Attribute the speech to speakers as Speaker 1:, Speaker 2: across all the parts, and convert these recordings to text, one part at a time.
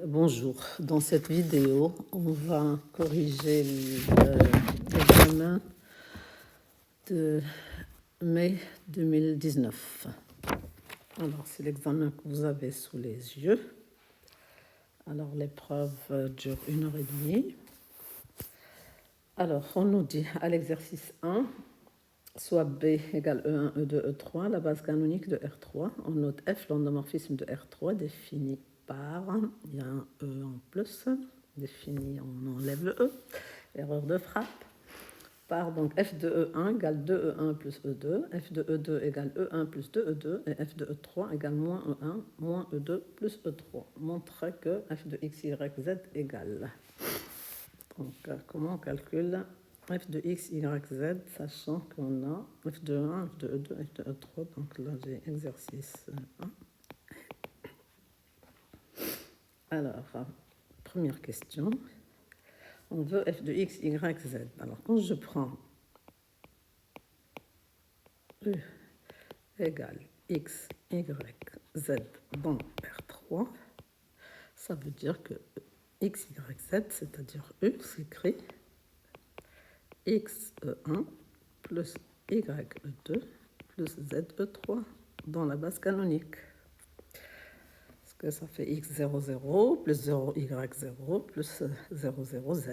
Speaker 1: Bonjour, dans cette vidéo, on va corriger l'examen de mai 2019. Alors, c'est l'examen que vous avez sous les yeux. Alors, l'épreuve dure 1h30. Alors, on nous dit à l'exercice 1, soit B égale E1, E2, E3, la base canonique de R3. On note F, l'endomorphisme de R3 défini par, il y a un E en plus, défini, on enlève le E, erreur de frappe, par donc F de E1 égale 2E1 plus E2, F de E2 égale E1 plus 2E2, et F de E3 égale moins E1 moins E2 plus E3. Montre que F de X, Y, Z égale. Donc, comment on calcule F de X, Y, Z, sachant qu'on a F de 1, F de E2, F de E3. Donc là, j'ai exercice 1. Alors, première question. On veut F de X, Y, Z. Alors, quand je prends E égale X, Y, Z dans R3, ça veut dire que X, Y, Z, c'est-à-dire E, s'écrit X, E1 plus Y, E2 plus Z, E3 dans la base canonique. Parce que ça fait X, 0, 0 plus 0, Y, 0 plus 0, 0, Z.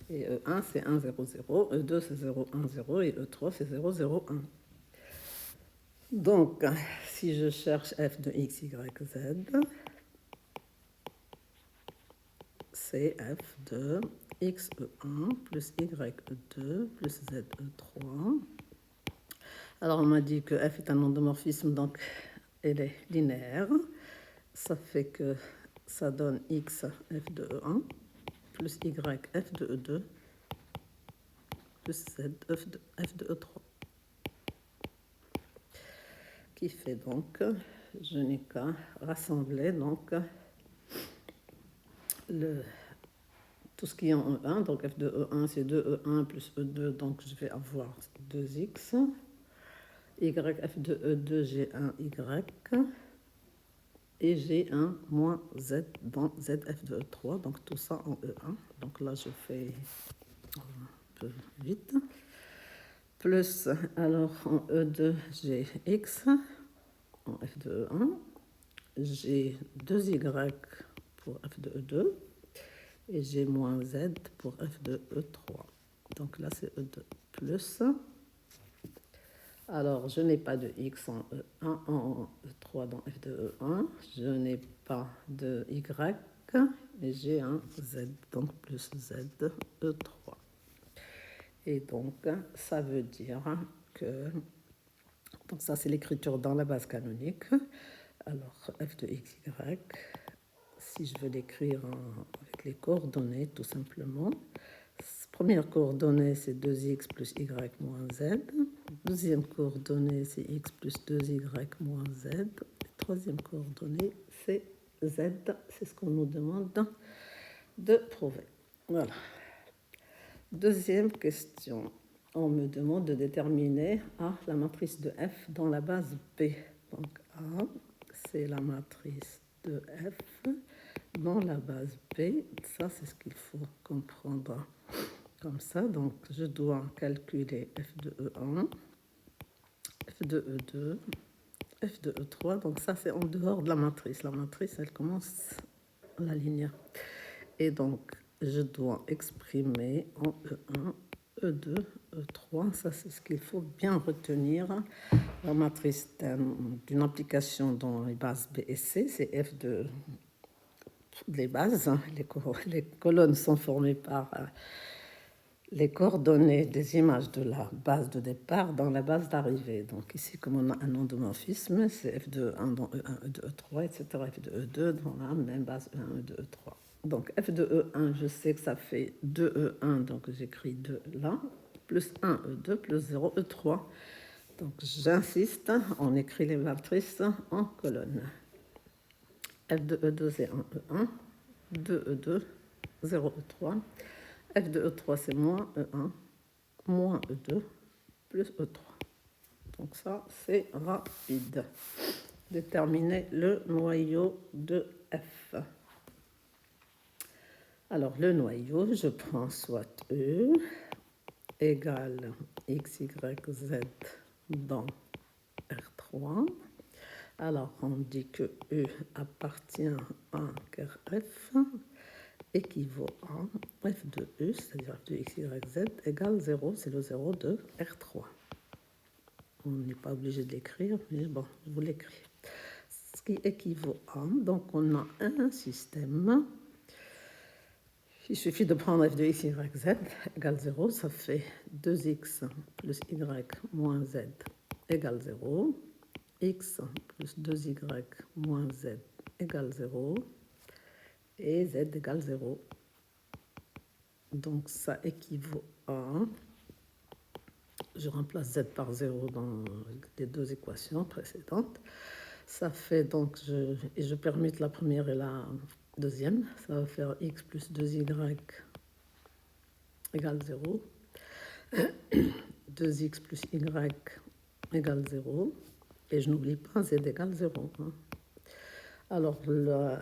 Speaker 1: Et E1, c'est 1, 0, 0. E2, c'est 0, 1, 0. Et E3, c'est 0, 0, 1. Donc, si je cherche F de X, Y, Z, c'est F de X, E1 plus Y, E2 plus Z, E3. Alors, on m'a dit que F est un endomorphisme, donc elle est linéaire. Ça fait que ça donne X, F de E1 plus Y, F de E2 plus Z, F de E3. Qui fait donc, je n'ai qu'à rassembler donc tout ce qui est en E1. Donc F de E1, c'est 2E1 plus E2, donc je vais avoir 2X. YF de E2, j'ai un Y. Et j'ai un moins Z dans ZF de E3, donc tout ça en E1. Donc là, je fais un peu vite. Plus, alors en E2, j'ai X en F de E1. J'ai 2Y pour F de E2. Et j'ai moins Z pour F de E3. Donc là, c'est E2 plus. Alors, je n'ai pas de X en E1, en E3 dans F de E1. Je n'ai pas de Y. Et j'ai un Z, donc plus Z, E3. Et donc, ça veut dire que... Donc ça, c'est l'écriture dans la base canonique. Alors, F de X, Y. Si je veux l'écrire avec les coordonnées, tout simplement. Première coordonnée, c'est 2x plus y moins z. Deuxième coordonnée, c'est x plus 2y moins z. Et troisième coordonnée, c'est z. C'est ce qu'on nous demande de prouver. Voilà. Deuxième question. On me demande de déterminer la matrice de f dans la base B. Donc A, c'est la matrice de f dans la base B. Ça, c'est ce qu'il faut comprendre. Comme ça, donc je dois calculer F de E1, F de E2, F de E3. Donc ça, c'est en dehors de la matrice. La matrice, elle commence la ligne. Et donc, je dois exprimer en E1, E2, E3. Ça, c'est ce qu'il faut bien retenir. La matrice d'une application dans les bases B et C, c'est F de... Les bases, les colonnes sont formées par... les coordonnées des images de la base de départ dans la base d'arrivée. Donc ici, comme on a un endomorphisme, c'est F de 1 dans E1, E2, E3, etc. F de E2 dans la même base E1, E2, E3. Donc F de E1, je sais que ça fait 2E1, donc j'écris 2 là, plus 1 E2, plus 0 E3. Donc j'insiste, on écrit les matrices en colonne. F de E2, c'est 1 E1, 2 E2, 0 E3. F de E3, c'est moins E1, moins E2, plus E3. Donc ça, c'est rapide. Déterminer le noyau de F. Alors, le noyau, je prends soit E égale x, y, z dans R3. Alors, on dit que E appartient à car F équivaut à F de E, c'est-à-dire F de x, y, z, égale 0, c'est le 0 de R3. On n'est pas obligé de l'écrire, mais bon, je vous l'écris. Ce qui équivaut à, donc on a un système. Il suffit de prendre f de x, y, z égale 0, ça fait 2x plus y moins z égale 0, x plus 2y moins z égale 0, et z égale 0. Donc ça équivaut à, je remplace z par 0 dans les deux équations précédentes, ça fait donc, je permute la première et la deuxième, ça va faire x plus 2y égale 0, 2x plus y égale 0, et je n'oublie pas z égale 0. Hein. Alors, le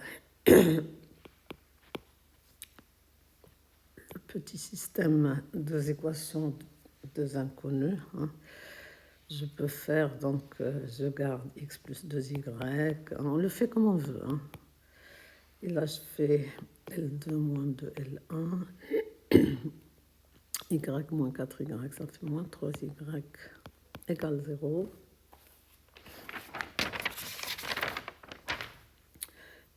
Speaker 1: petit système deux équations, deux inconnues, hein, je peux faire, donc, je garde x plus 2y, on le fait comme on veut. Hein. Et là, je fais L2 moins 2L1, y moins 4y, ça fait moins 3y égale 0.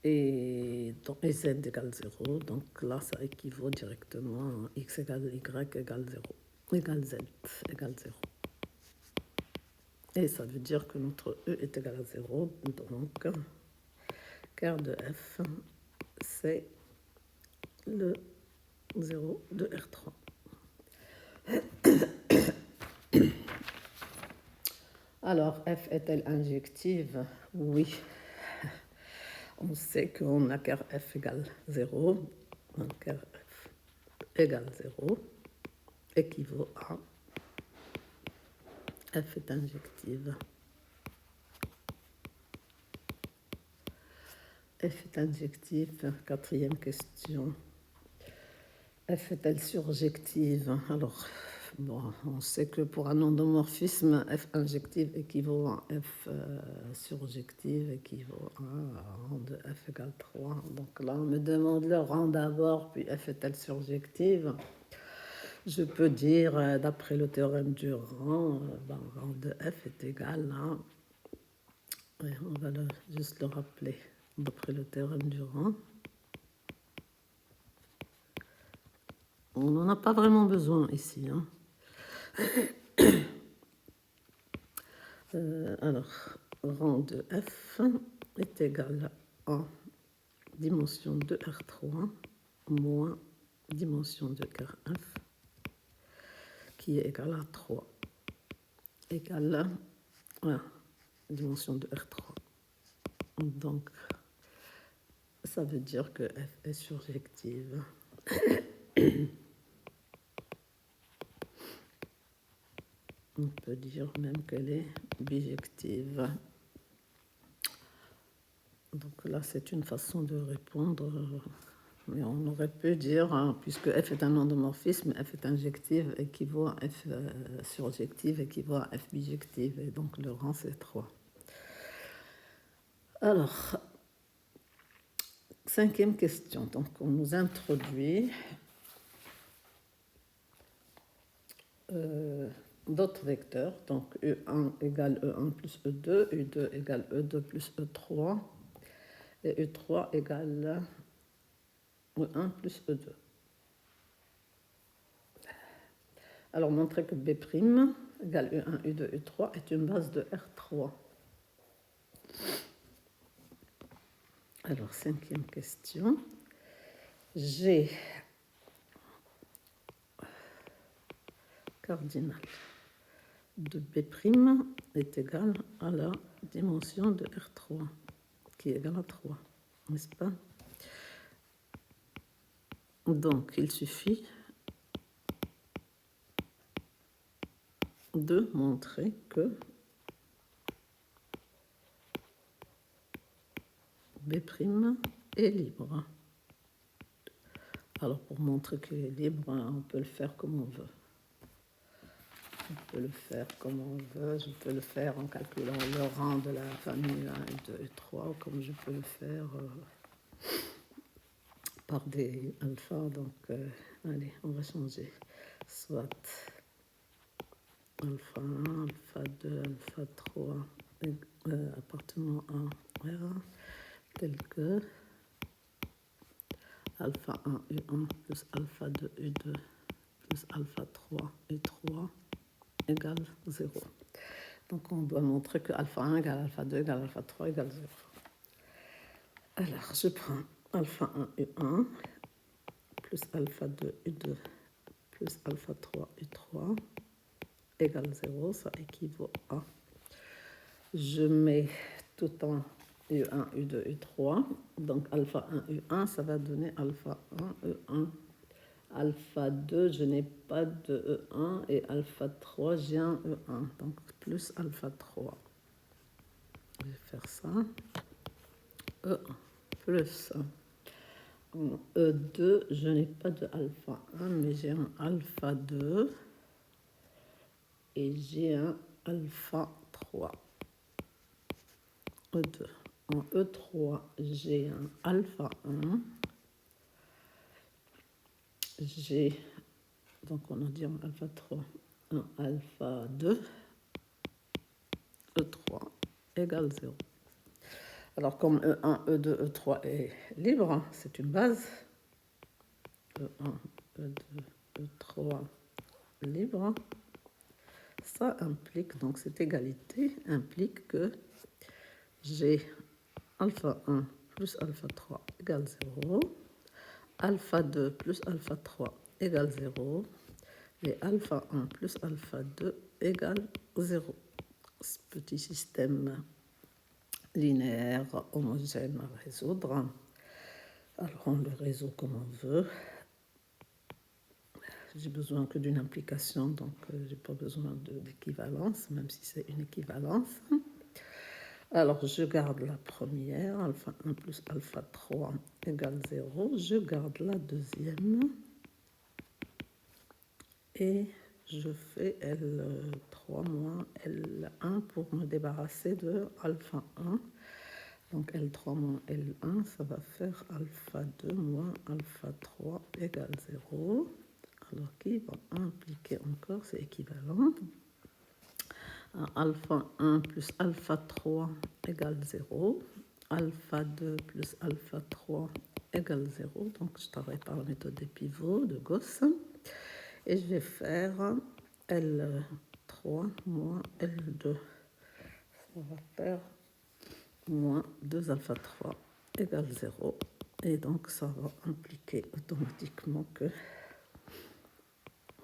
Speaker 1: Et z égale 0, donc là, ça équivaut directement à x égale y égale 0, égale z égale 0. Et ça veut dire que notre E est égal à 0, donc quart de F, c'est le 0 de R3. Alors, F est-elle injective? Oui. On sait qu'on a quart F égale 0, donc quart F égale 0, équivaut à F est injective. F est injective, quatrième question. F est-elle surjective? Alors, bon, on sait que pour un endomorphisme, F injective équivaut à F surjective équivaut à rang de F égale 3. Donc là, on me demande le rang d'abord, puis F est-elle surjective? Je peux dire, d'après le théorème du rang, rang de F est égal à... Ouais, on va juste le rappeler. D'après le théorème du rang. On n'en a pas vraiment besoin ici. Hein. Alors, rang de F est égal à dimension de R3 moins dimension de F qui est égal à 3 égale à dimension de R3. Donc, ça veut dire que F est surjective. On peut dire même qu'elle est bijective. Donc là, c'est une façon de répondre. Mais on aurait pu dire, hein, puisque F est un endomorphisme, F est injective équivaut à F surjective équivaut à F bijective. Et donc le rang, c'est 3. Alors, cinquième question. Donc on nous introduit d'autres vecteurs. Donc E1 égale E1 plus E2, E2 égale E2 plus E3, et E3 égale E1 plus E2. Alors, montrer que B' égale E1, E2, E3 est une base de R3. Alors, cinquième question. G cardinal de B' est égal à la dimension de R3, qui est égale à 3, n'est-ce pas? Donc, il suffit de montrer que B' est libre. Alors, pour montrer qu'il est libre, on peut le faire comme on veut. On peut le faire comme on veut. Je peux le faire en calculant le rang de la famille 1, 2 et 3, comme je peux le faire par des alphas. Donc, allez, on va changer. Soit alpha 1, alpha 2, alpha 3, appartenant à R, tel que alpha 1 U1 plus alpha 2 U2 plus alpha 3 U3 égale 0. Donc on doit montrer que alpha 1 égale alpha 2 égale alpha 3 égale 0. Alors je prends alpha 1 U1 plus alpha 2 U2 plus alpha 3 U3 égale 0. Ça équivaut à... Je mets tout en U1, U2, U3. Donc alpha 1 U1, ça va donner alpha 1 U1. Alpha 2, je n'ai pas de E1 et alpha 3, j'ai un E1, donc plus alpha 3. Je vais faire ça. E1 plus en E2, je n'ai pas de alpha 1, mais j'ai un alpha 2 et j'ai un alpha 3. E2. En E3, j'ai un alpha 1. J'ai, donc on a dit en alpha 3, un alpha 2, E3 égale 0. Alors comme E1, E2, E3 est libre, c'est une base, E1, E2, E3 libre, ça implique, donc cette égalité implique que j'ai alpha 1 plus alpha 3 égale 0, alpha 2 plus alpha 3 égale 0, et alpha 1 plus alpha 2 égale 0. Ce petit système linéaire homogène à résoudre. Alors on le résout comme on veut. J'ai besoin que d'une implication, donc j'ai pas besoin d'équivalence, même si c'est une équivalence. Alors je garde la première, alpha 1 plus alpha 3 égale 0. Je garde la deuxième. Et je fais L3 moins L1 pour me débarrasser de alpha 1. Donc L3 moins L1, ça va faire alpha 2 moins alpha 3 égale 0. Alors qui va impliquer encore, c'est équivalent. Alpha 1 plus alpha 3 égale 0. Alpha 2 plus alpha 3 égale 0. Donc je travaille par la méthode des pivots de Gauss. Et je vais faire L3 moins L2. Ça va faire moins 2 alpha 3 égale 0. Et donc, ça va impliquer automatiquement que,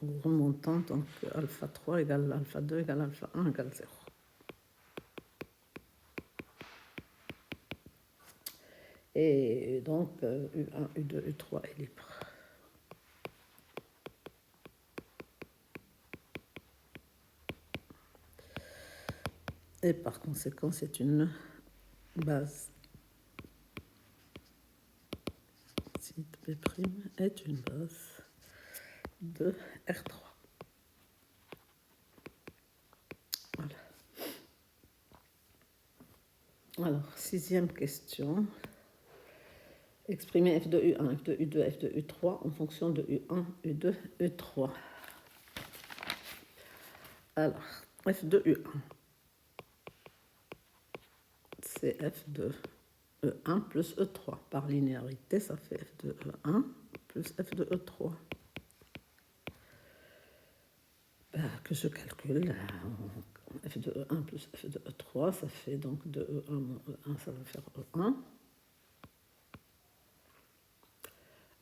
Speaker 1: en remontant, donc alpha 3 égale alpha 2 égale alpha 1 égale 0. Et donc, U1, U2, U3 est libre. Et par conséquent, c'est une base. Site B' est une base de R3. Voilà. Alors, sixième question. Exprimer f de U1, f de U2, f de U3 en fonction de U1, U2, U3. Alors, f de U1, c'est f de E1 plus E3. Par linéarité, ça fait f de E1 plus f de E3. Que je calcule, f de E1 plus f de E3, ça fait donc de E1 moins E1, ça va faire E1.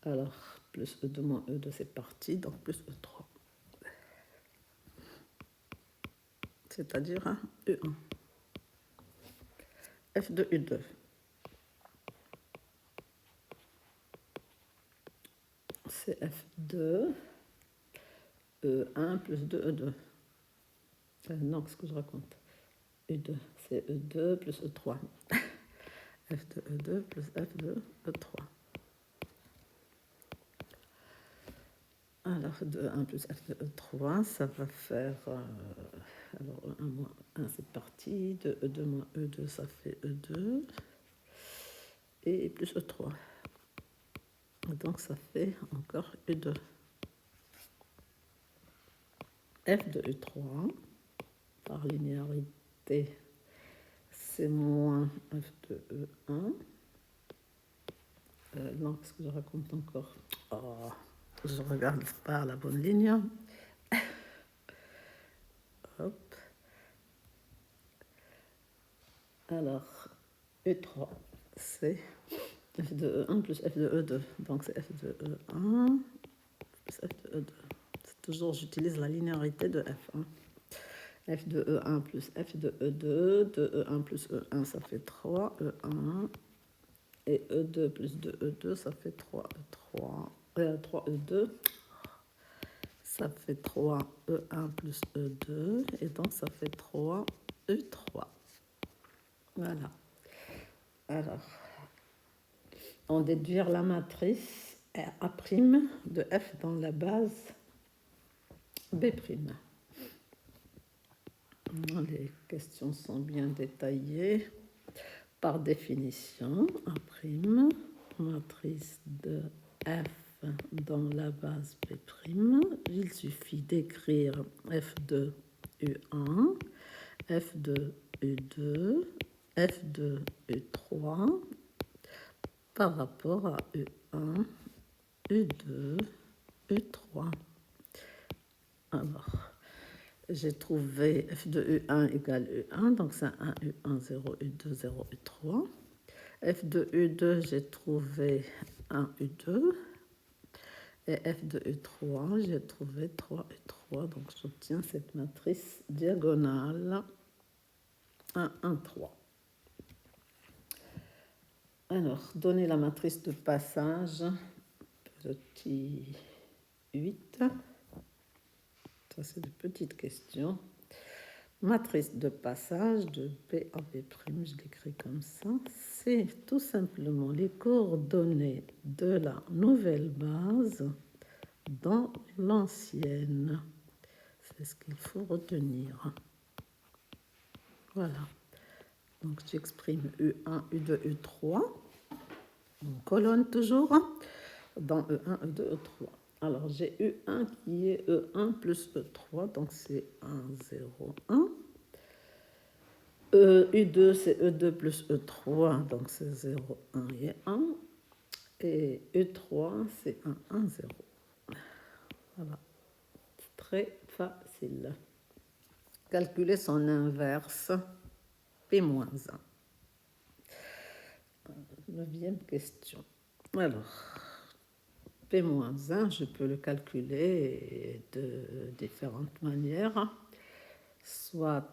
Speaker 1: Alors, plus E2 moins E2, c'est parti, donc plus E3. C'est-à-dire U1. F de U2. C'est F2, E1 plus 2E2. Non, qu'est-ce que je raconte? E2, c'est E2 plus E3. f de E2 plus f de E3. Alors, E1 plus f de E3, ça va faire... alors, E1 moins 1, c'est parti. De E2 moins E2, ça fait E2. Et plus E3. Donc, ça fait encore E2. F de E3, par linéarité, c'est moins f de E1. Non, qu'est-ce que je raconte encore? Oh, je ne regarde pas la bonne ligne. Hop. Alors, E3, c'est f de E1 plus f de E2. Donc, c'est f de E1 plus f de E2. C'est toujours, j'utilise la linéarité de f1. F de E1 plus f de E2. De E1 plus E1, ça fait 3 E1. Et E2 plus 2E2, ça fait 3E3. 3E2, ça fait 3E1 plus E2. Et donc, ça fait 3E3. Voilà. Alors, on déduire la matrice A' de F dans la base B'. Les questions sont bien détaillées. Par définition, A', matrice de F dans la base B', il suffit d'écrire F de U1, F de U2, F de U3 par rapport à U1, U2, U3. Alors, j'ai trouvé f de U1 égale U1, donc c'est 1, U1, 0, U2, 0, U3. F de U2, j'ai trouvé 1, U2. Et f de U3, j'ai trouvé 3, U3. Donc, j'obtiens cette matrice diagonale 1, 1, 3. Alors, donner la matrice de passage, petit 8. Ça, c'est de petites questions. Matrice de passage de P à B', je l'écris comme ça. C'est tout simplement les coordonnées de la nouvelle base dans l'ancienne. C'est ce qu'il faut retenir. Voilà. Donc, j'exprime U1, U2, U3. En colonne toujours. Dans E1, E2, E3. Alors, j'ai U1 qui est E1 plus E3. Donc, c'est 1, 0, 1. U2, c'est E2 plus E3. Donc, c'est 0, 1 et 1. Et U3, c'est 1, 1, 0. Voilà. Très facile. Calculer son inverse, P-1. 9e question. Alors, P-1, je peux le calculer de différentes manières, soit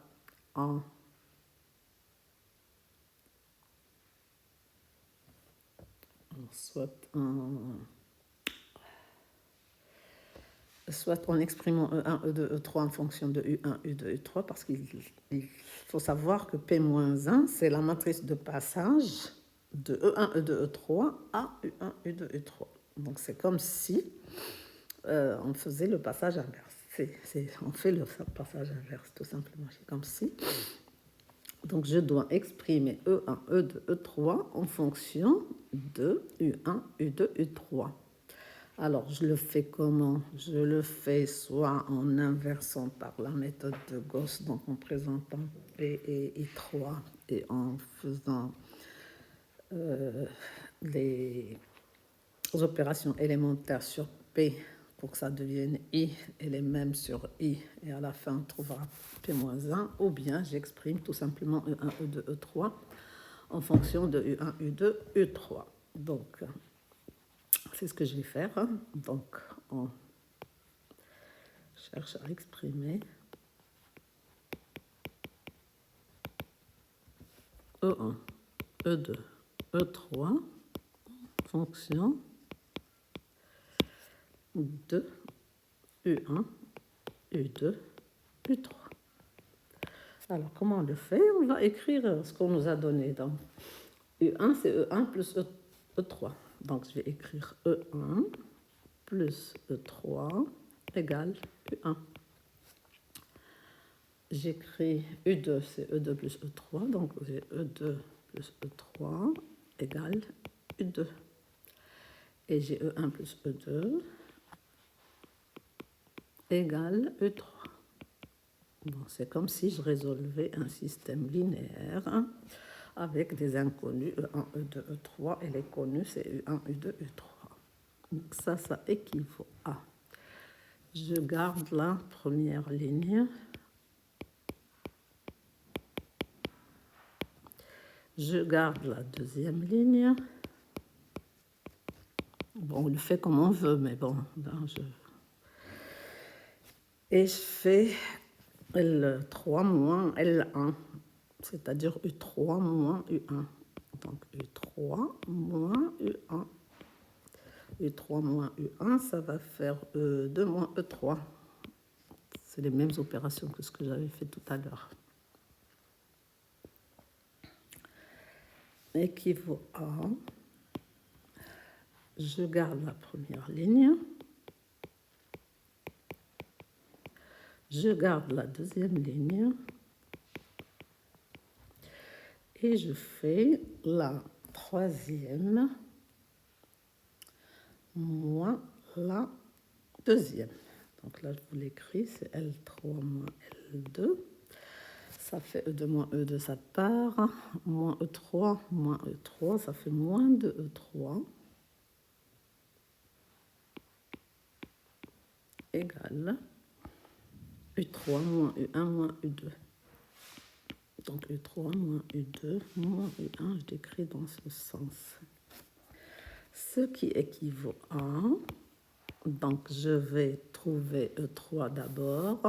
Speaker 1: en exprimant E1, E2, E3 en fonction de U1, U2, U3, parce qu'il faut savoir que P-1, c'est la matrice de passage de E1, E2, E3 à U1, U2, U3. Donc, c'est comme si on faisait le passage inverse. On fait le passage inverse, tout simplement. C'est comme si. Donc, je dois exprimer E1, E2, E3 en fonction de U1, U2, U3. Alors, je le fais comment? Je le fais soit en inversant par la méthode de Gauss, donc en présentant P et I3, et en faisant les opérations élémentaires sur P pour que ça devienne I et les mêmes sur I, et à la fin on trouvera P-1, ou bien j'exprime tout simplement E1, E2, E3 en fonction de U1, U2, U3. Donc, c'est ce que je vais faire. Donc, on cherche à exprimer E1, E2, E3 en fonction de U1, U2, U3. Alors, comment on le fait? On va écrire ce qu'on nous a donné dans U1, c'est E1 plus E3. Donc, je vais écrire E1 plus E3 égale U1. J'écris U2, c'est E2 plus E3. Donc, j'ai E2 plus E3 égale U2. Et j'ai E1 plus E2 égale E3. Bon, c'est comme si je résolvais un système linéaire avec des inconnus E1, E2, E3 et les connus c'est U1, U2, U3. Donc ça équivaut à, je garde la première ligne, je garde la deuxième ligne. Bon, on le fait comme on veut, mais bon, et je fais L3 moins L1, c'est-à-dire U3 moins U1. Donc U3 moins U1. U3 moins U1, ça va faire E2 moins E3. C'est les mêmes opérations que ce que j'avais fait tout à l'heure. Équivaut à, je garde la première ligne, je garde la deuxième ligne et je fais la troisième moins la deuxième. Donc là, je vous l'écris, c'est L3 moins L2. Ça fait E2 moins E2, ça part. Moins E3, ça fait moins de E3. Égale U3 moins U1 moins U2. Donc U3 moins U2 moins U1, je décris dans ce sens. Ce qui équivaut à, donc je vais trouver E3 d'abord.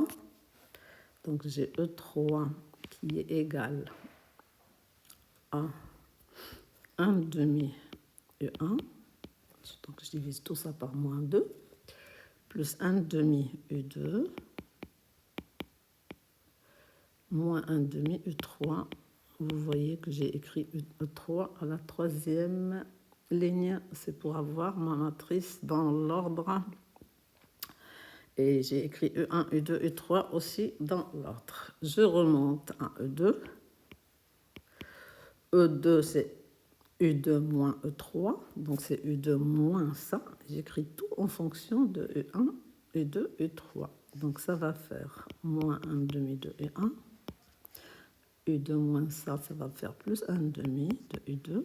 Speaker 1: Donc j'ai E3 qui est égal à 1 demi U1. Donc je divise tout ça par moins 2. Plus 1 demi U2. Moins 1 demi U3. Vous voyez que j'ai écrit U3 à la troisième ligne. C'est pour avoir ma matrice dans l'ordre. Et j'ai écrit E1, U2, U3 aussi dans l'ordre. Je remonte à E2. E2, c'est U2 moins E3. Donc c'est U2 moins ça. J'écris tout en fonction de U1, U2, U3. Donc ça va faire moins 1 demi de U1. U2 moins ça, ça va faire plus 1 demi de U2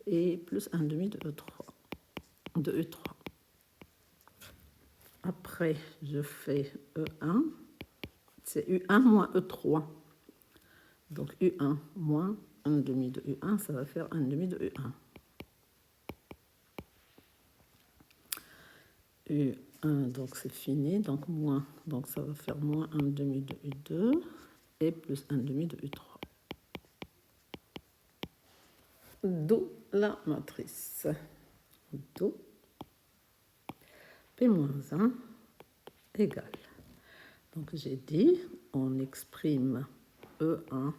Speaker 1: et plus 1 demi de U3. Après, je fais E1, c'est U1 moins E3. Donc U1 moins 1 demi de U1, ça va faire 1 demi de U1. U1, donc c'est fini, donc moins, donc ça va faire moins 1 demi de U2 et plus 1 demi de U3. D'où la matrice. D'où P-1 égale. Donc j'ai dit, on exprime E1,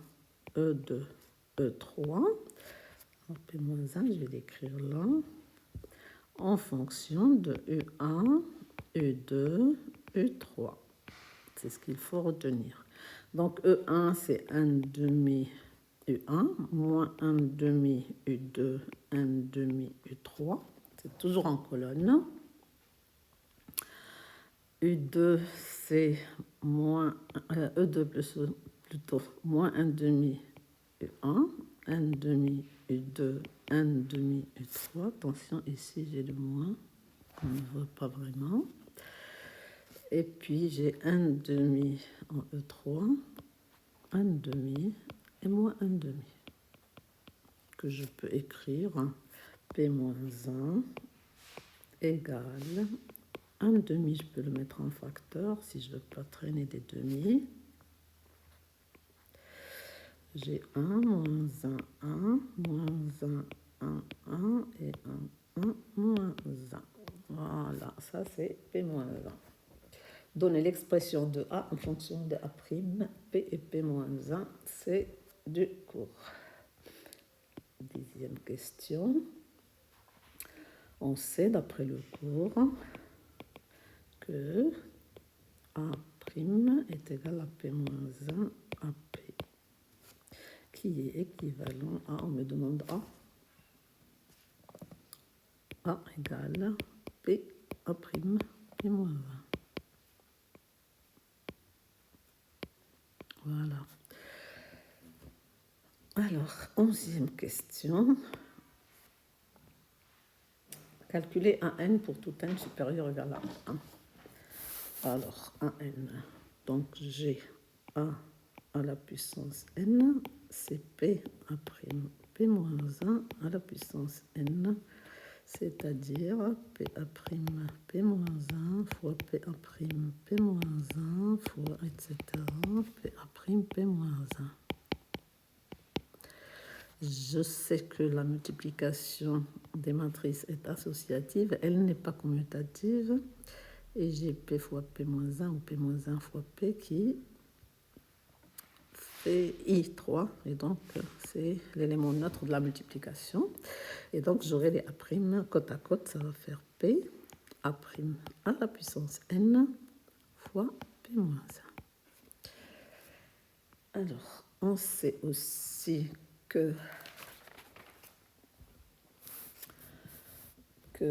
Speaker 1: E2, E3. P-1, je vais l'écrire là, en fonction de U1, U2, U3. C'est ce qu'il faut retenir. Donc E1, c'est 1 demi U1, moins 1 demi U2, 1 demi U3. C'est toujours en colonne. U2, c'est moins E2 plus plutôt moins 1 demi U1, 1 demi U2, 1 demi U3. Attention, ici j'ai le moins, on ne voit pas vraiment. Et puis j'ai 1 demi en E3, 1 demi et moins 1 demi. Que je peux écrire P-1 égale 1 demi, je peux le mettre en facteur si je ne veux pas traîner des demi. J'ai 1, moins 1, 1, moins 1, 1, 1 et 1, 1, moins 1. Voilà, ça c'est P-1. Donner l'expression de A en fonction de A', P et P-1, c'est du cours. 10e question. On sait, d'après le cours, que A' est égal à P-1 à P, qui est équivalent à, on me demande A égale P A', P-1. Voilà. Alors, 11e question. Calculer un n pour tout n supérieur ou égal à 1. Alors, un n. Donc, j'ai A à la puissance n, c'est P A', P-1 à la puissance n, c'est-à-dire P', P-1 fois P', P-1 fois, etc., P', P-1. Je sais que la multiplication des matrices est associative, elle n'est pas commutative, et j'ai P fois P-1 ou P-1 fois P qui fait I3, et donc c'est l'élément neutre de la multiplication. Et donc j'aurai les A' côte à côte, ça va faire P A' à la puissance n fois P-1. Alors, on sait aussi que A'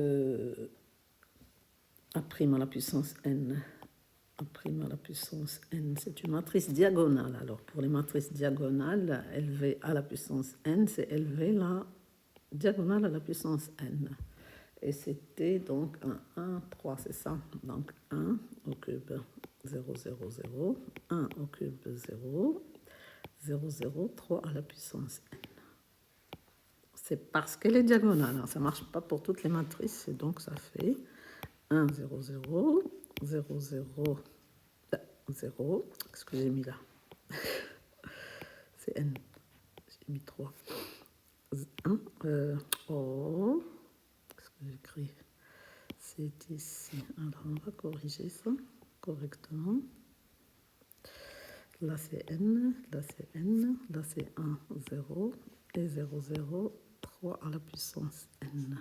Speaker 1: à la puissance n, A' à la puissance n, c'est une matrice diagonale. Alors, pour les matrices diagonales, LV à la puissance n, c'est LV la diagonale à la puissance n. Et c'était donc un 1, 3, c'est ça. Donc 1 au cube 0, 0, 0, 1 au cube 0, 0, 0, 3 à la puissance n. C'est parce qu'elle est diagonale. Ça ne marche pas pour toutes les matrices. Et donc, ça fait 1, 0, 0, 0, 0, 0. Qu'est-ce que j'ai mis là? C'est n. J'ai mis 3. 1. Oh. Qu'est-ce que j'écris? C'est ici. Alors, on va corriger ça correctement. Là, c'est n. Là, c'est n. Là, c'est 1, 0. Et 0, 0. 3 à la puissance n.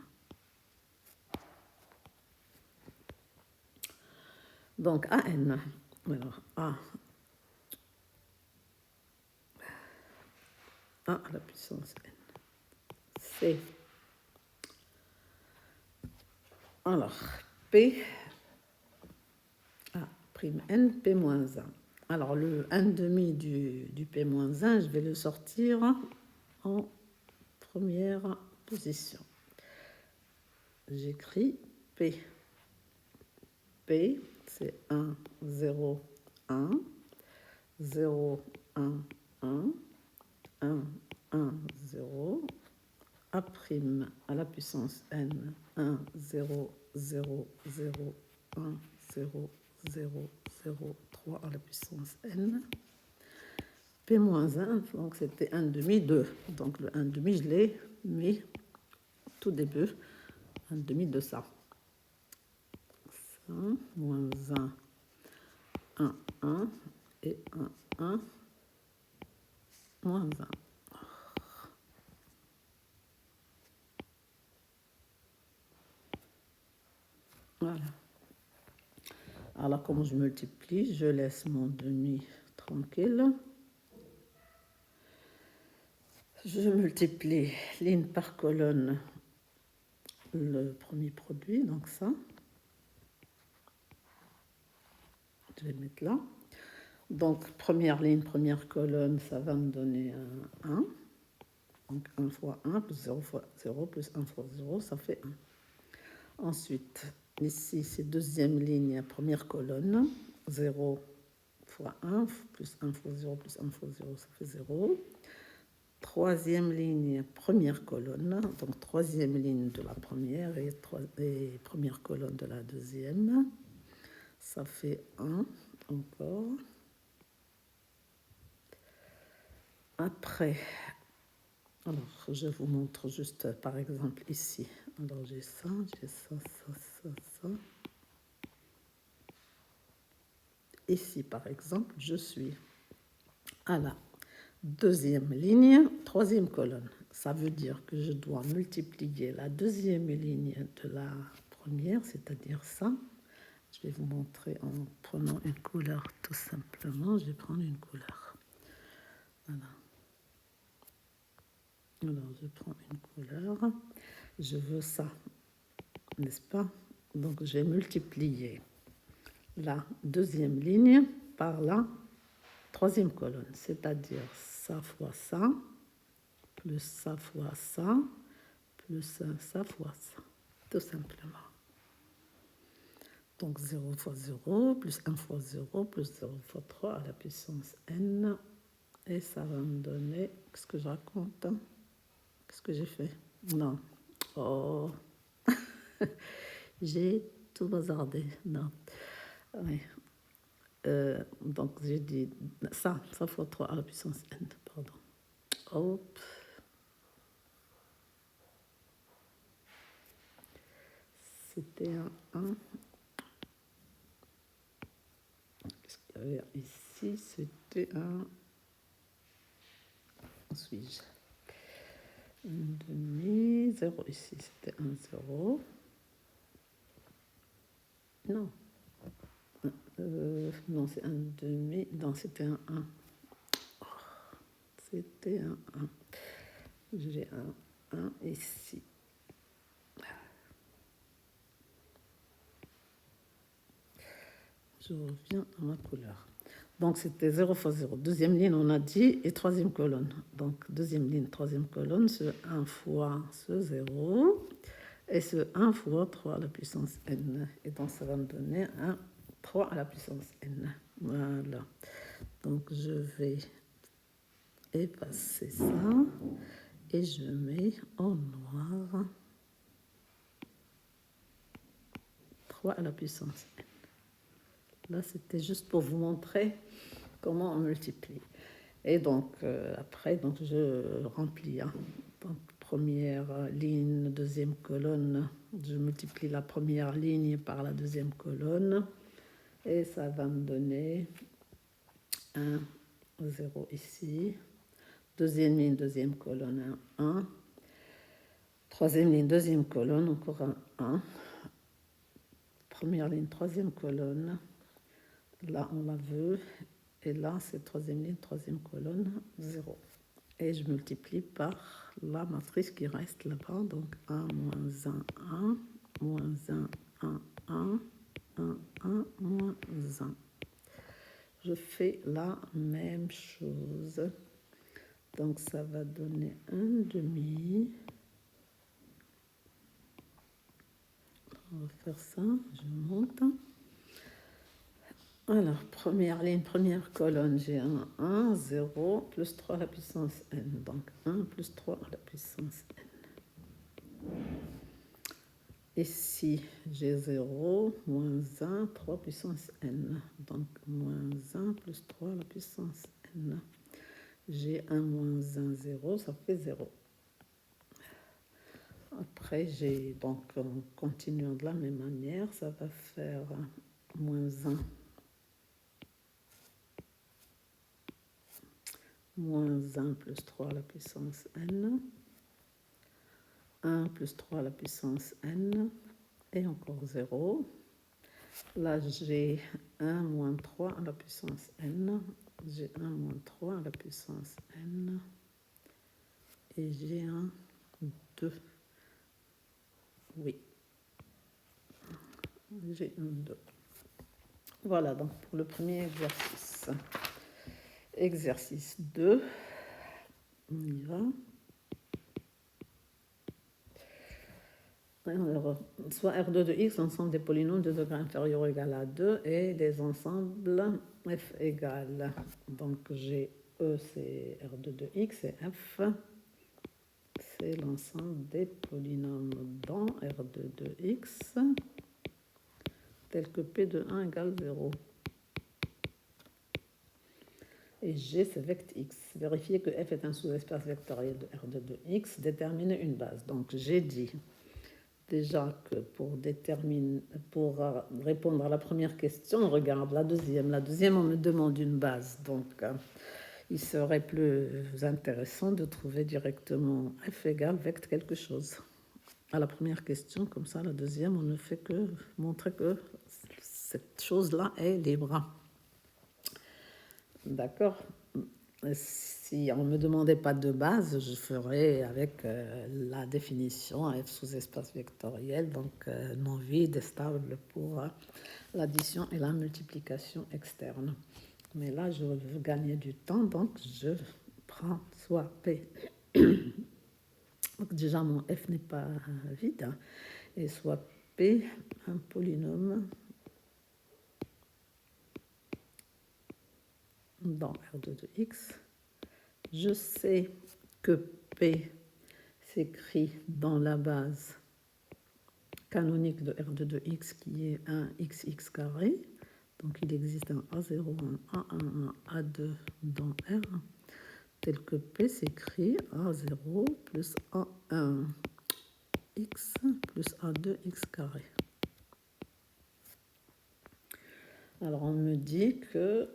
Speaker 1: Donc, AN. Alors, A à la puissance n. C. Alors, P A' n, P-1. Alors, le 1,5 du P-1, je vais le sortir en première position. J'écris P. P, c'est 1, 0, 1, 0, 1, 1, 1, 1, 0, A' à la puissance n, 1, 0, 0, 0, 1, 0, 0, 0, 3 à la puissance n. P-1, donc c'était 1,5, 2. Donc le 1,5, je l'ai mis tout début, 1,5 de ça. Ça, moins 1, 1, 1, et 1, 1, moins 1. Voilà. Alors, comment je multiplie? Je laisse mon demi tranquille. Je multiplie ligne par colonne le premier produit, donc ça. Je vais le mettre là. Donc, première ligne, première colonne, ça va me donner un 1. Donc, 1 fois 1 plus 0 fois 0 plus 1 fois 0, ça fait 1. Ensuite, ici, c'est deuxième ligne, première colonne, 0 fois 1 plus 1 fois 0 plus 1 fois 0, ça fait 0. Troisième ligne, première colonne, donc troisième ligne de la première et première colonne de la deuxième. Ça fait 1 encore. Après, alors je vous montre juste par exemple ici. Alors j'ai ça, ça. Ici par exemple, je suis à la deuxième ligne, troisième colonne. Ça veut dire que je dois multiplier la deuxième ligne de la première, c'est-à-dire ça. Je vais vous montrer en prenant une couleur tout simplement. Je vais prendre une couleur. Voilà. Alors, je prends une couleur. Je veux ça, n'est-ce pas? Donc, je vais multiplier la deuxième ligne par la troisième colonne, c'est-à-dire ça fois ça, plus ça fois ça, plus ça fois ça, tout simplement. Donc 0 fois 0, plus 1 fois 0, plus 0 fois 3 à la puissance n. Et ça va me donner... Qu'est-ce que je raconte? Qu'est-ce que j'ai fait? Non. Oh, j'ai tout bazardé. Non. Oui. Donc j'ai dit ça fois 3 à la puissance n, pardon. Hop. C'était un 1. Qu'est-ce qu'il y avait ici? C'était un... Où suis-je? Un demi, 0 ici, c'était un 0. Non. Non, c'est un demi. Non, c'était un 1. C'était un 1. J'ai un 1 ici. Je reviens à ma couleur. Donc, c'était 0 fois 0. Deuxième ligne, on a dit, et troisième colonne. Donc, deuxième ligne, troisième colonne, ce 1 fois ce 0, et ce 1 fois 3 à la puissance n. Et donc, ça va me donner un 3 à la puissance n. Voilà. Donc, je vais effacer ça, et je mets en noir 3 à la puissance n. Là, c'était juste pour vous montrer comment on multiplie. Et donc, après, donc, je remplis. Hein. Donc, première ligne, deuxième colonne. Je multiplie la première ligne par la deuxième colonne. Et ça va me donner 1, 0 ici. Deuxième ligne, deuxième colonne, un 1. Troisième ligne, deuxième colonne, encore un 1. Première ligne, troisième colonne. Là, on la veut. Et là, c'est troisième ligne, troisième colonne, 0. Et je multiplie par la matrice qui reste là-bas. Donc 1, moins 1, 1, moins 1, 1, 1, 1, 1, moins 1. Je fais la même chose. Donc ça va donner un demi. On va faire ça, je monte. Alors, première ligne, première colonne, j'ai un 1, 0, plus 3 à la puissance n. Donc 1 plus 3 à la puissance n. Ici, j'ai 0, moins 1, 3 puissance n. Donc moins 1 plus 3 à la puissance n. J'ai 1 moins 1, 0, ça fait 0. Après, j'ai donc, en continuant de la même manière, ça va faire moins 1. Moins 1 plus 3 à la puissance n. 1 plus 3 à la puissance n. Et encore 0. Là, j'ai 1 moins 3 à la puissance n. J'ai 1 moins 3 à la puissance n. Et j'ai un 2. Oui. J'ai un 2. Voilà, donc pour le premier exercice. Exercice 2. On y va. Alors, soit R2 de x, l'ensemble des polynômes de degré inférieur ou égal à 2 et des ensembles f égale. Donc, j'ai E, c'est R2 de x et F, c'est l'ensemble des polynômes dans R2 de x, tel que P de 1 égale 0. Et G, c'est vect x. Vérifier que F est un sous-espace vectoriel de R2 de x, déterminer une base. Donc, j'ai dit déjà que pour répondre à la première question, on regarde la deuxième. La deuxième, on me demande une base. Donc, il serait plus intéressant de trouver directement f égale vectre quelque chose. À la première question, comme ça, la deuxième, on ne fait que montrer que cette chose-là est libre. D'accord. Si on ne me demandait pas de base, je ferais avec la définition f sous espace vectoriel, donc non vide et stable pour l'addition et la multiplication externe. Mais là, je veux gagner du temps, donc je prends soit P. Donc déjà, mon f n'est pas vide, hein, et soit P, un polynôme dans R2 de x. Je sais que P s'écrit dans la base canonique de R2 de x qui est un xx carré. Donc il existe un A0, un A1, un A2 dans R, tel que P s'écrit A0 plus A1 x plus A2 x carré. Alors on me dit que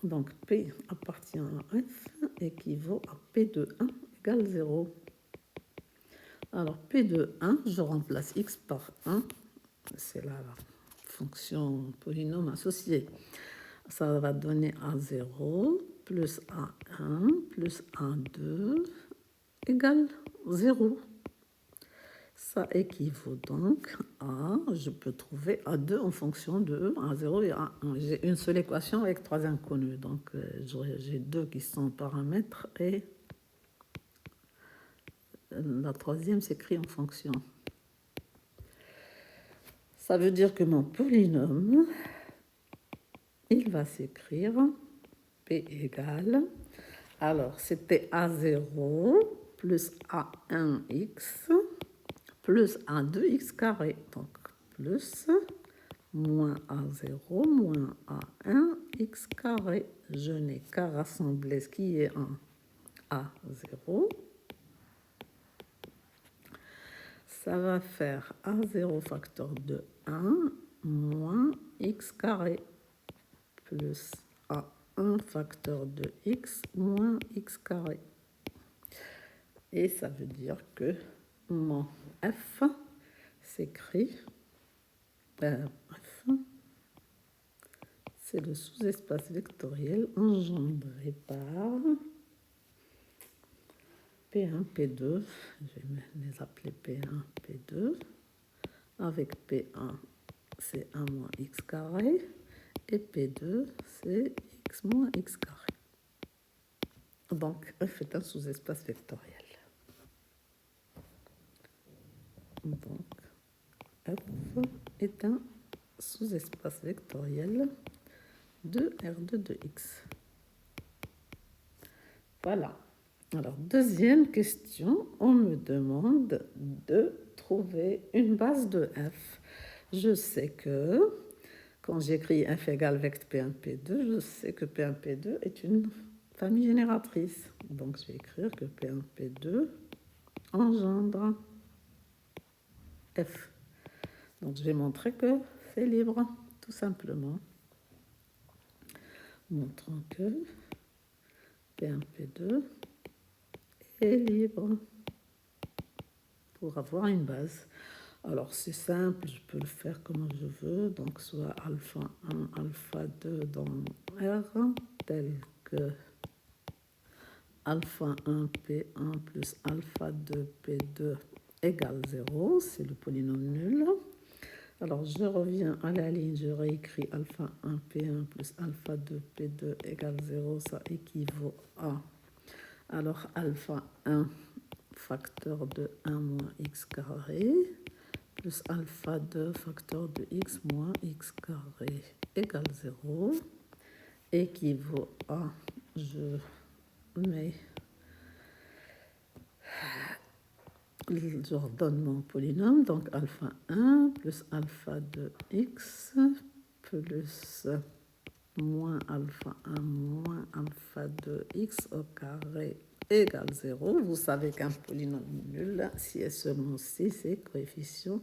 Speaker 1: donc P appartient à F équivaut à P de 1 égale 0. Alors P de 1, je remplace x par 1, c'est la fonction polynôme associée. Ça va donner A0 plus A1 plus A2 égale 0. Ça équivaut donc à, je peux trouver A2 en fonction de A0 et A1. J'ai une seule équation avec 3 inconnus, donc j'ai 2 qui sont paramètres et la troisième s'écrit en fonction. Ça veut dire que mon polynôme, il va s'écrire P égale, alors c'était A0 plus A1x plus A2x carré, donc plus moins A0 moins A1x carré. Je n'ai qu'à rassembler ce qui est en A0. Ça va faire A0 facteur de 1 moins x carré plus A1 facteur de x moins x carré. Et ça veut dire que mon f s'écrit, f, c'est le sous-espace vectoriel engendré par P1, P2, je vais les appeler P1, P2, avec P1, c'est 1 moins x carré, et P2, c'est x moins x carré. Donc, f est un sous-espace vectoriel. Donc, f est un sous-espace vectoriel de R2 de x. Voilà. Alors, deuxième question, on me demande de trouver une base de f. Je sais que, quand j'écris f égale vectre P1, P2, je sais que P1, P2 est une famille génératrice. Donc, je vais écrire que P1, P2 engendre f. Donc, je vais montrer que c'est libre, tout simplement. Montrant que P1, P2 est libre pour avoir une base. Alors, c'est simple, je peux le faire comme je veux. Donc, soit alpha 1, alpha 2 dans R, tel que alpha 1, P1 plus alpha 2, P2 égale 0. C'est le polynôme nul. Alors, je reviens à la ligne, je réécris alpha 1, P1 plus alpha 2, P2 égale 0. Ça équivaut à, alors, alpha 1 facteur de 1 moins x carré plus alpha 2 facteur de x moins x carré égale 0 équivaut à, je ordonne mon polynôme, donc alpha 1 plus alpha 2x plus moins alpha 1 moins alpha 2x au carré égale 0. Vous savez qu'un polynôme nul, si et seulement si ses coefficients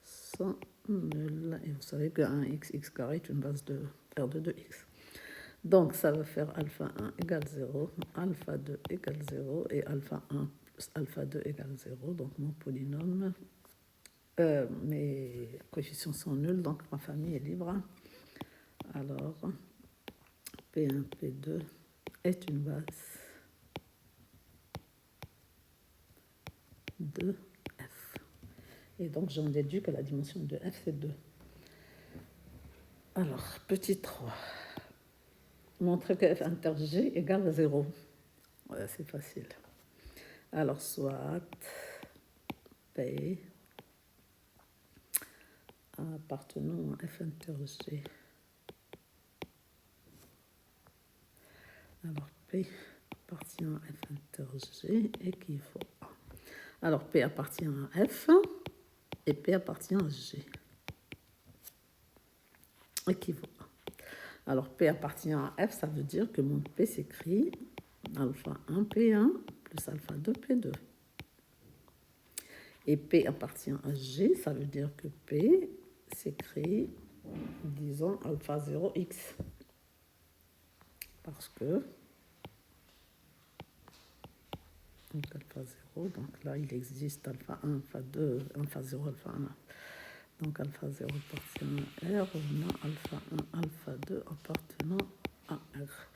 Speaker 1: sont nuls. Et vous savez qu'un x carré est une base de R2 de x. Donc, ça va faire alpha 1 égale 0, alpha 2 égale 0 et alpha 1 plus alpha 2 égale 0. Donc, mon polynôme, mes coefficients sont nuls, donc ma famille est libre. Alors, P1, P2 est une base de F. Et donc, j'en déduis que la dimension de F, c'est 2. Alors, petit 3. Montrer que F inter G égale 0. Ouais, c'est facile. Alors, soit P appartenant à F inter G. Alors, P appartient à F inter G équivaut à... Alors, P appartient à F et P appartient à G. Équivaut à... Alors, P appartient à F, ça veut dire que mon P s'écrit alpha 1 P1 plus alpha 2 P2. Et P appartient à G, ça veut dire que P s'écrit, disons, alpha 0x. Parce que, donc alpha 0, donc là il existe alpha 1, alpha 2, alpha 0, alpha 1. Donc alpha 0 appartenant à R, on a alpha 1, alpha 2 appartenant à R.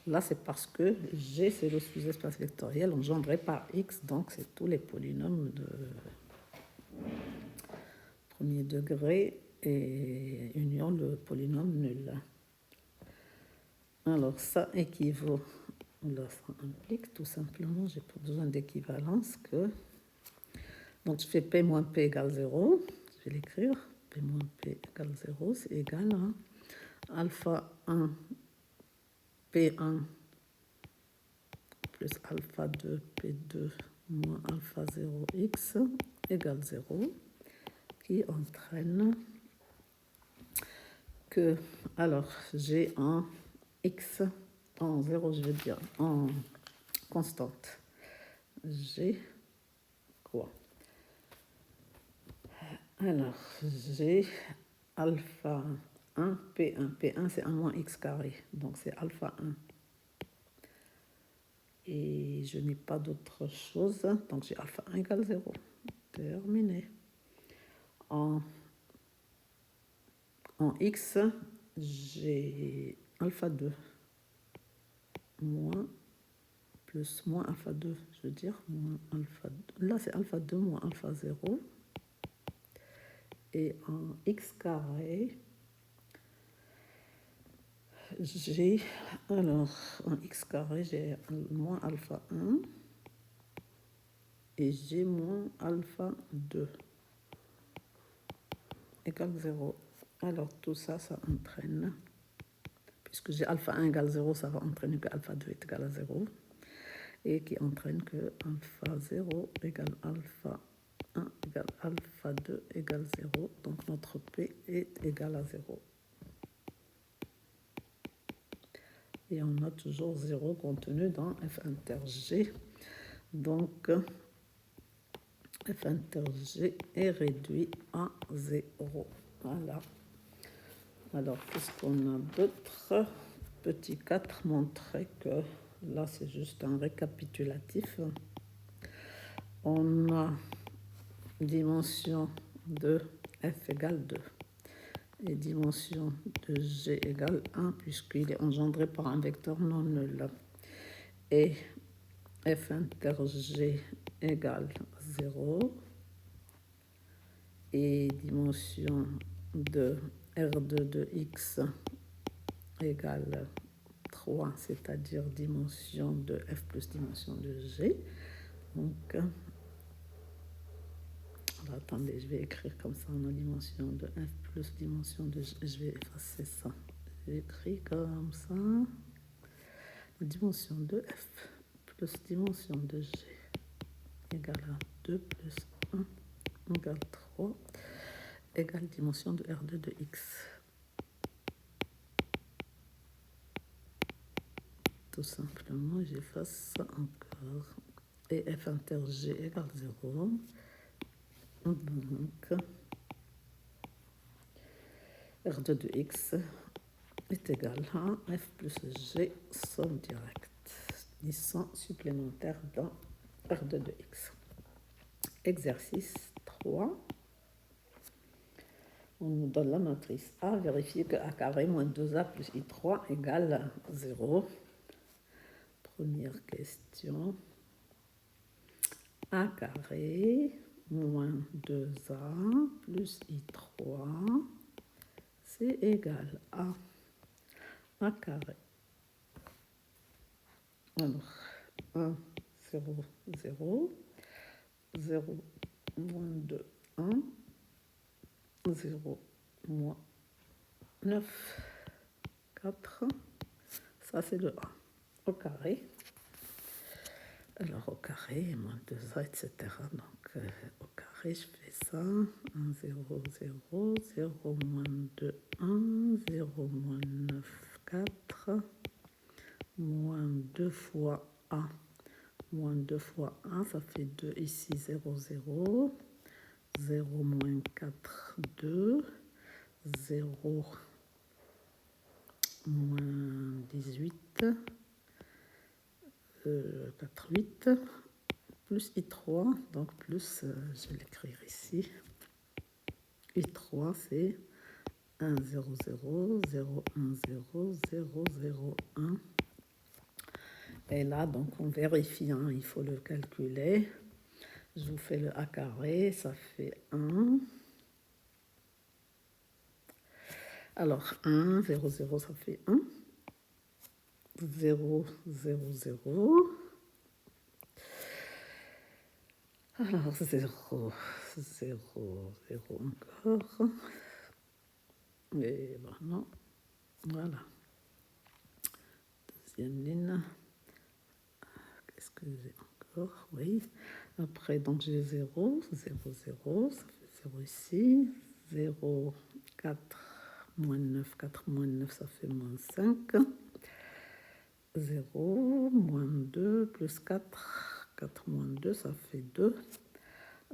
Speaker 1: Là, c'est parce que G, c'est le sous-espace vectoriel engendré par X, donc c'est tous les polynômes de premier degré et union le polynôme nul. Alors, ça équivaut, là, ça implique tout simplement, j'ai pas besoin d'équivalence, que... Donc, je fais P moins P égale 0, je vais l'écrire, P moins P égale 0, c'est égal à alpha 1 P1 plus alpha 2 P2 moins alpha 0x égale 0, qui entraîne que, alors, j'ai en x, en 0, je veux dire, en constante, j'ai quoi? Alors, j'ai alpha 1, P1. P1, c'est 1 moins x carré, donc c'est alpha 1. Et je n'ai pas d'autre chose, donc j'ai alpha 1 égale 0. Terminé. En x, j'ai alpha 2 moins plus moins alpha 2, je veux dire, moins alpha 2. Là, c'est alpha 2 moins alpha 0. Et en x carré, j'ai, alors, en x carré, j'ai moins alpha 1 et j'ai moins alpha 2 égale 0. Alors, tout ça, ça entraîne, puisque j'ai alpha 1 égale 0, ça va entraîner que alpha 2 est égal à 0, et qui entraîne que alpha 0 égale alpha 1 égale alpha 2 égale 0. Donc, notre P est égal à 0. Et on a toujours 0 contenu dans F inter G. Donc, F inter G est réduit à 0. Voilà. Alors, qu'est-ce qu'on a d'autre? Petit 4, montrer que là, c'est juste un récapitulatif. On a dimension de F égale 2. Et dimension de G égale 1, puisqu'il est engendré par un vecteur non nul. Et F inter G égale 0. Et dimension de R2 de X égale 3, c'est-à-dire dimension de F plus dimension de G. Donc, alors, attendez, je vais écrire comme ça, en dimension de F plus dimension de G. Je vais effacer ça. J'écris comme ça. La dimension de F plus dimension de G égale à 2 plus 1 égale 3 égale dimension de R2 de X. Tout simplement, j'efface ça encore. Et F inter G égale 0. Donc, R2 de X est égal à f plus g, somme directe. Licence supplémentaire dans R de 2x. Exercice 3. On nous donne la matrice A, vérifier que A carré moins 2A plus I3 égale 0. Première question. A carré moins 2A plus I3, c'est égal à A carré. Alors, 1, 0, 0, 0, moins 2, 1, 0, moins 9, 4, ça c'est le 1 au carré. Alors au carré, moins 2A, etc. Donc au carré, je fais ça. 1, 0, 0, 0, moins 2, 1, 0, moins 9, 4, moins 2 fois A. Moins 2 fois A, ça fait 2 ici, 0, 0. 0 moins 4, 2. 0 moins 18. 4, 8. Plus I3, donc plus, je vais l'écrire ici. I3, c'est 1, 0, 0, 0, 1, 0, 0, 0, 1. Et là, donc, on vérifie, hein, il faut le calculer. Je vous fais le A carré, ça fait 1. Alors, 1, 0, 0, ça fait 1. 0, 0, 0. Alors, 0, 0, 0 encore. Et bon, non. Voilà. Deuxième ligne. Qu'est-ce que j'ai encore? Oui. Après, donc j'ai 0, 0, 0. Ça fait 0 ici. 0, 4, moins 9. 4 moins 9, ça fait moins 5. 0, moins 2, plus 4. 4 moins 2, ça fait 2.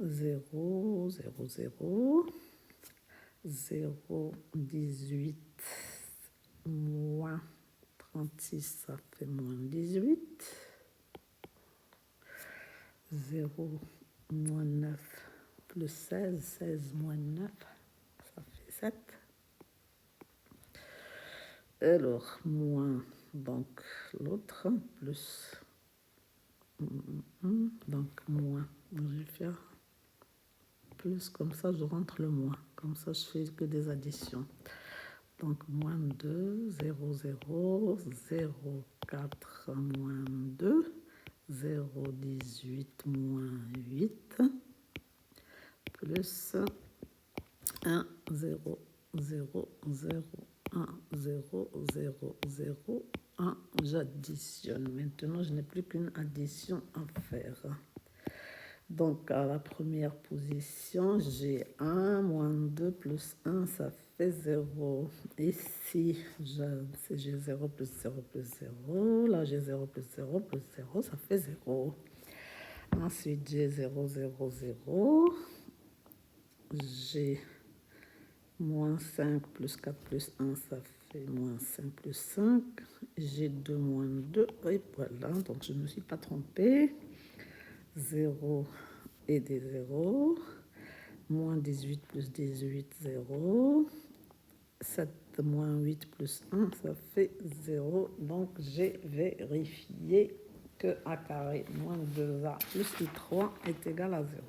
Speaker 1: 0, 0, 0. 0, 18, moins 36, ça fait moins 18. 0, moins 9, plus 16, 16 moins 9, ça fait 7. Alors, moins, donc l'autre, plus, donc moins. Je vais faire plus, comme ça je rentre le moins. Comme ça je fais que des additions. Donc, moins 2, 0, 0, 0, 4, moins 2, 0, 18, moins 8, plus 1, 0, 0, 0, 1, 0, 0, 0, 1. J'additionne. Maintenant, je n'ai plus qu'une addition à faire. Donc, à la première position, j'ai 1, moins 2, plus 1, ça fait 0. Ici, j'ai 0 plus 0 plus 0. Là, j'ai 0 plus 0 plus 0, ça fait 0. Ensuite, j'ai 0, 0, 0. J'ai moins 5 plus 4 plus 1, ça fait moins 5 plus 5. J'ai 2 moins 2. Et voilà, donc je ne me suis pas trompée. 0 et des 0. Moins 18 plus 18, 0. 7 moins 8 plus 1, ça fait 0. Donc, j'ai vérifié que A carré moins 2A plus I3 est égal à 0.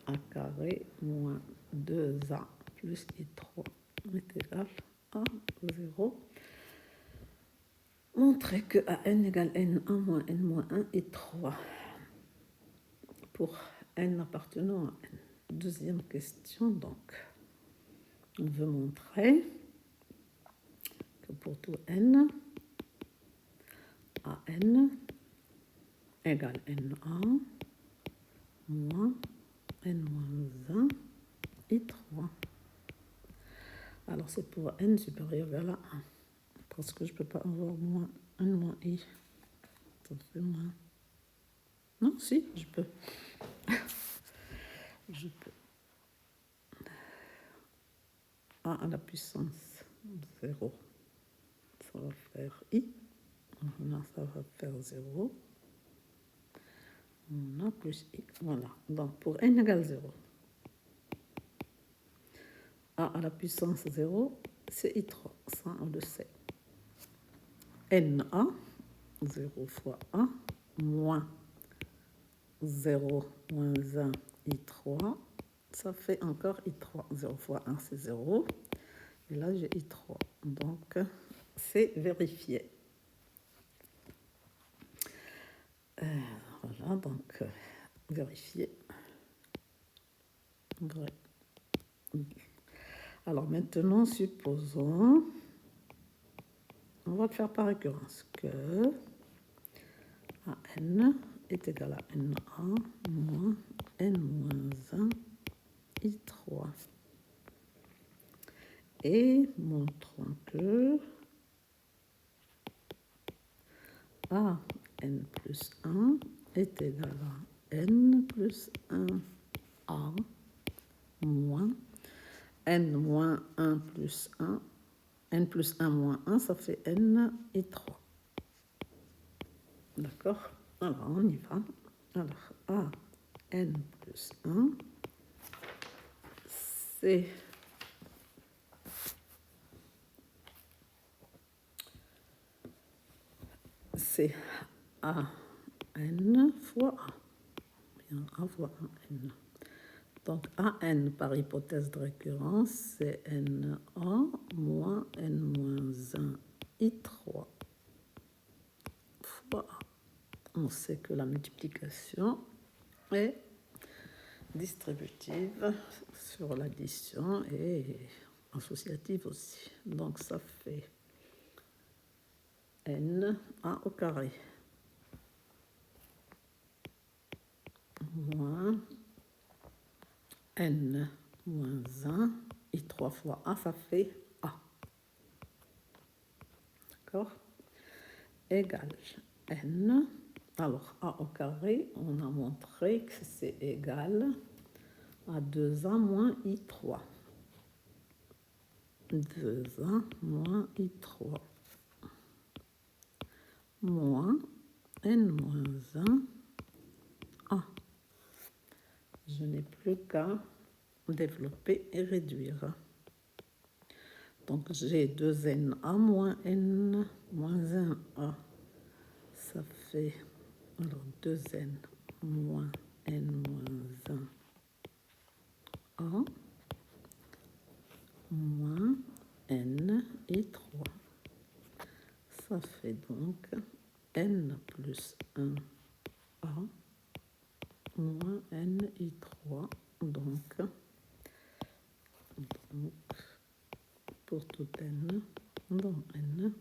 Speaker 1: A carré moins 2A plus I3 est égal à 0. Montrer que AN égale N1 moins N moins 1 et 3. Pour N appartenant à N. Deuxième question, donc. On veut montrer que pour tout N, AN égale N1 moins N moins 1 et 3. Alors c'est pour N supérieur vers la 1. Parce que je ne peux pas avoir moins N moins I. Ça fait moins. Non, si, je peux. Je peux. A à la puissance 0. Ça va faire I. Là, ça va faire 0. On a plus I. Voilà. Donc, pour n égale 0, a à la puissance 0, c'est I3. Ça, on le sait. NA, 0 fois A, moins 0 moins 1, I3. Ça fait encore I3. 0 fois 1, c'est 0. Et là, j'ai I3. Donc, c'est vérifié. Voilà, donc, vérifier. Vrai. Alors maintenant, supposons, on va le faire par récurrence, que AN est égal à NA moins N moins 1 I3. Et montrons que AN plus 1 est égal à N plus 1 A moins N moins 1 plus 1. N plus 1 moins 1, ça fait N et 3. D'accord? Alors, on y va. Alors, A, N plus 1, c'est A, N fois A. Bien, A fois N. Donc, AN par hypothèse de récurrence, c'est NA moins N moins 1 I3 fois A. On sait que la multiplication est distributive sur l'addition et associative aussi. Donc, ça fait N A au carré moins N moins 1 et 3 fois A, ça fait A. D'accord? Égale N. Alors, A au carré, on a montré que c'est égal à 2A moins I3. 2A moins I3 moins N moins 1 A. Je n'ai plus qu'à développer et réduire. Donc, j'ai 2NA moins N moins 1A. Ça fait alors 2N moins N moins 1A moins N et 3. Ça fait donc N plus 1A moins N et 3. Donc, pour tout N, dans N,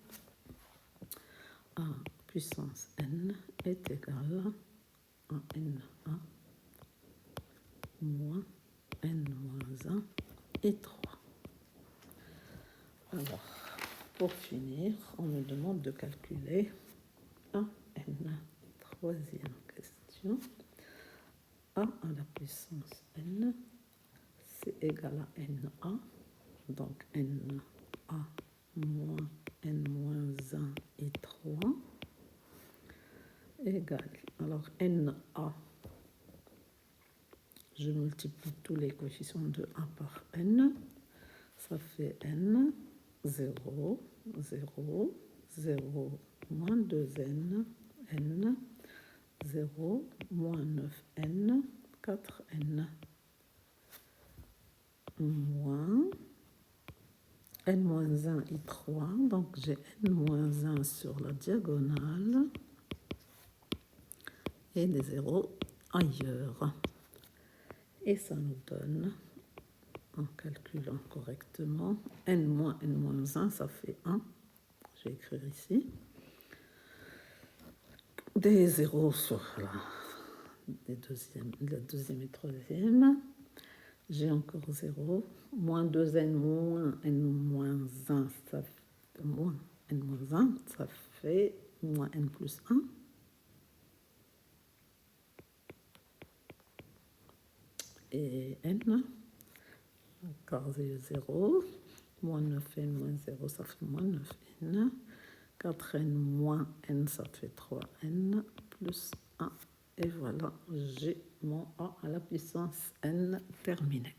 Speaker 1: A puissance N est égal à NA moins N moins 1 et 3. Alors, pour finir, on me demande de calculer AN. Troisième question. A à la puissance N, c'est égal à NA. Donc, NA moins N moins 1 et 3 égale. Alors, NA, je multiplie tous les coefficients de A par N. Ça fait N, 0, 0, 0, moins 2N, N, 0, moins 9N, 4N, moins N moins 1 et 3. Donc, j'ai N moins 1 sur la diagonale et des zéros ailleurs. Et ça nous donne, en calculant correctement, N moins 1, ça fait 1. Je vais écrire ici. Des zéros sur la deuxième et troisième. J'ai encore 0. Moins 2N moins N moins 1, ça fait moins N moins 1, ça fait moins N plus 1. Et N, encore 0. Moins 9n moins 0, ça fait moins 9n. 4n moins n, ça fait 3n plus 1. Et voilà, j'ai mon a à la puissance n terminé.